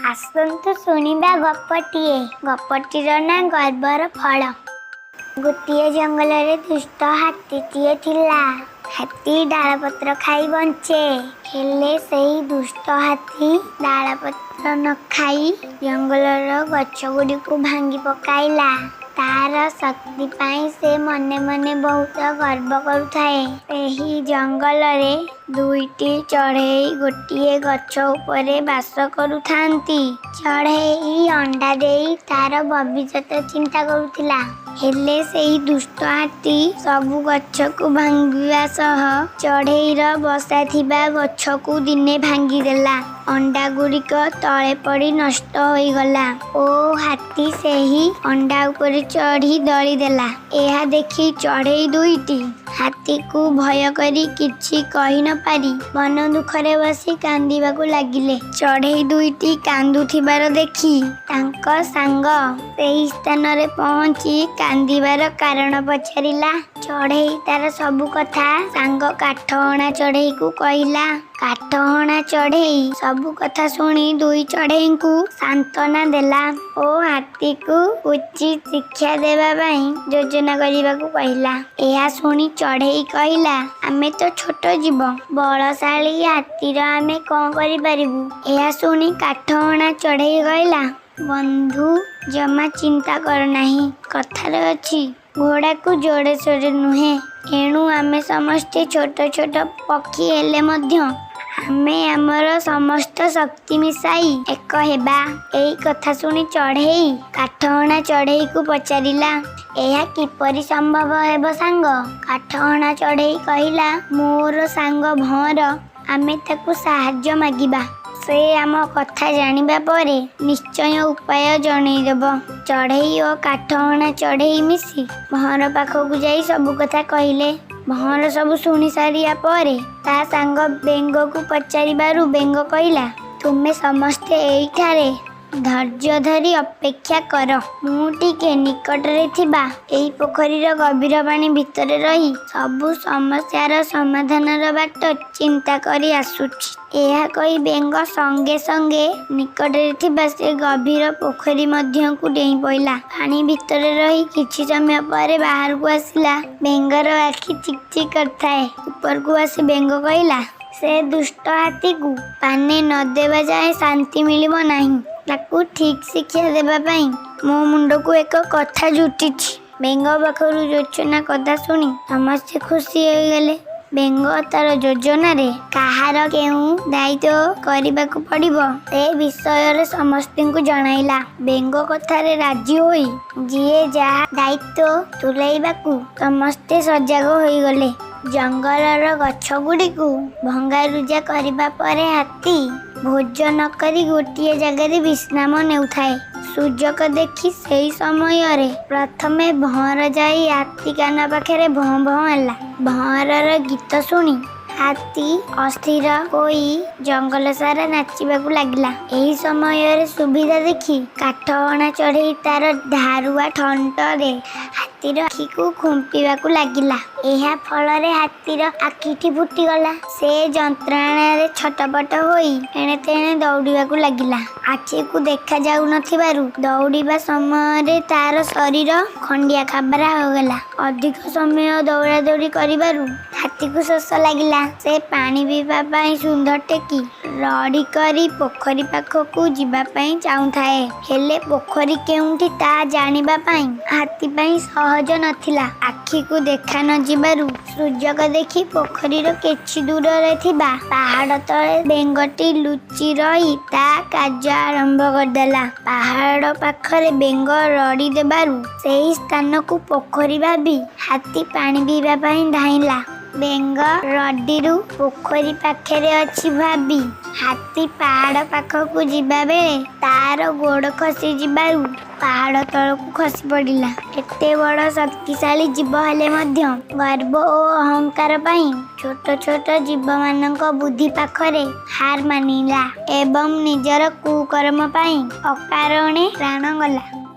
आसतु शुणिबा गपटिए। गपटीर ना गर्वर फल। गोटे जंगल रे दुष्ट हाथीटीए थिला। हाथी डालपत्र खाई बंचे। हेले सही दुष्ट हाथी डालपत्र न खाई जंगलर गछ गुडी को भांगी पकाइला। तार शक्ति पाई से मने मने बहुत गर्व करुथाए। एही जंगल रे दुईटी चढ़ेई गोटिए गछ उपरे बास करुथांती। चढ़ेई अंडा देई तार भविष्यत चिंता करुथिला। हेले सेही दुष्ट हाथी सबु गछ को भांगिवा सह चढ़ेईर बसा थिबा गछ को दिने भांगी देला। अंडा गुड़िक तले पड़ी नष्ट होई गला। ओ हाथी सेही अंडा ऊपर चढ़ी दली देला। एहा देखी चढ़ेई दुईटी हाथी को भय करी किछि कहि न पारी मन दुखरे बसी कांदिबाकू लागिले। चढ़ेई दुईटी कांदुथिबार देखी तांक सांग सेही स्थान रे पहुंची कांदिबार कारण पचारिला। चढ़ेई तार सबु कथा सांग काठहणा चढ़ेई को कहिला। काठहणा चढ़ेई सबु कथा सुनी दुई चढ़ेई को सांत्वना देला ओ हाथी को उचित शिक्षा देवा पाई योजना करिबाकू कहिला। एहा सुनी चढ़ेई कहिला आमे तो छोट जीव बलशाली हाथीर आमे कौन करि परिबू। एहा सुनी काठहणा चढ़ेई कहिला बंधु जमा चिंता कर नाही। कथार अछि घोड़ा को जोड़े सोड़े नुहे। एणु आमे समस्ते छोट छोट पक्षी हेले मध्य आमे आमर समस्त शक्ति मिसाई एक हेबा। एई कथा सुनी चढ़ेई काठहणा चढ़ेई को पचारिला एहा किपरि संभव हेब सांग। काठहणा चढ़ेई कहिला मोर सांग भंवर आमे ताकू साहाय्य मागिबा। से आम कथा जानिबा परे निश्चय उपाय जणई देब। चढ़ेई और काठहणा चढ़ेई मिसी भंवर पाखकू जाई सबु कथा कहिले। भंवर सबु शुणी सारिया परे ता सांग बेंग को पचारिबारु बेंग कहिला तुमे समस्ते एइठारे धैर्य धरी अपेक्षा कर। मु टिके निकटरे थिबा एई पोखरीर गभीर पानी भितरे रही सबु समस्यार समाधानर बाट चिंता करी आसुछि। एहा कही बेंग संगे संगे निकटरे थिबा से गभीर पोखरी मध्य को डेई पइला। पानी भितरे रही किछि समय परे बाहर को आसिला। बेंगर आखि चिक चिक करथाए। ऊपर को आसी बेंग कहिला से दुष्ट हाथी को पाने न देवा जाए शांति मिलिबो नाही। ताकू ठीक शिक्षा देबा पाई मो मुंड को एक कथा जुटिछि। बेंग पाखरु योजना कथा सुनी समस्ते खुशी हो गले। बेंग तार योजना रे कहार केउ दायित्व करिबाकू पड़िबो से विषय रे समस्तन को जणाइला। बेंग कथा रे राजी होई जिए जहा दायित्व तुलाइबाकू समस्ते सजग होई गले। जंगलर गछ गुडी को भंगारुजा करिबा परे हाथी भोजन करी गोटिए जगह विश्राम नेउथाए। सुजक देखी सेही समय रे प्रथमे भंवर जाई हाथी काना पाखरे भं भं होला। भंवरर गीत सुनी हाथी अस्थिर होई जंगल सारा नाचिबाकू लागिला। एही समय रे सुविधा देखी काठहणा चढ़ेई तार धारुआ ठंट रे हाथीर आखि को खुंपिबाकू लागिला। एहा फल रे हाथीर आखिठी फुटी गला। से जंत्रणा रे छटपट होई एणे तेणे दौड़िबाकू लागिला। आखि को देखा जाउ नथिबारु दौड़िबा समय रे तार शरीर खंडिया खाबरा हो गला। अधिक समय दौड़ा दौड़ी करिबारु हाथी को शोष लागिला। से पानी पीवा पाई सुंदर टेकी रड़ी करी पोखरी पाखकू जीवा पाई चाहुथाए। हेले पोखरी केउंठी ता जानिबा पाई हाथी पाई सहज नथिला। आखि को देखा न जिबारु सुजक देखी पोखरीर केछि दूर रे थिबा पहाड़ तळे बेंगटी लुचि रही ता कार्य आरंभ करदेला। पहाड़ पाखरे बेंग रड़ी देबारु सेही स्थान को पोखरी भाबी हाथी पानी पीवा पाई धाइला। बेंग रडीरू पोखरी पाखरे अछि भाबी हाथी पहाड़ पाखकू जिबा बेले तार गोड़ खसी जिबारु पहाड़ तळकू खसी पड़िला। एते बड़ शक्तिशाली जीव हेले मध्य गर्व और अहंकार पाई छोट छोट जीव मानक बुद्धि पाखरे हार मानिला एवं निजर कुकर्म पाई अकारणे प्राण गला।